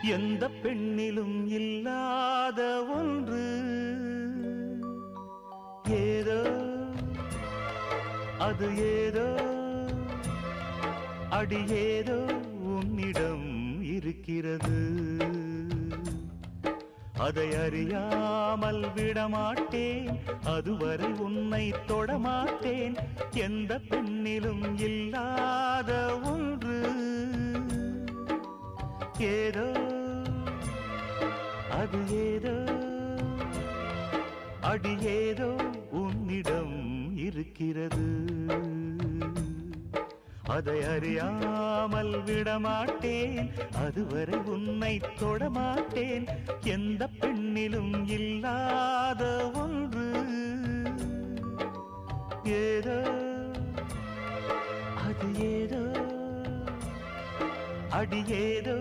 எந்த பெண்ணிலும் இல்லாத ஒன்று ஏதோ அது ஏதோ அடி ஏதோ உன்னிடம் இருக்கிறது. அதை அறியாமல் விடமாட்டேன், அதுவரை உன்னை தொடமாட்டேன். எந்த பெண்ணிலும் இல்லாத ஒன்று ஏதோ அது ஏதோ அடி ஏதோ உன்னிடம் இருக்கிறது. அதை அறியாமல் விடமாட்டேன், அதுவரை உன்னை தொடமாட்டேன். எந்த பெண்ணிலும் இல்லாத ஒன்று ஏதோ அது ஏதோ அடி ஏதோ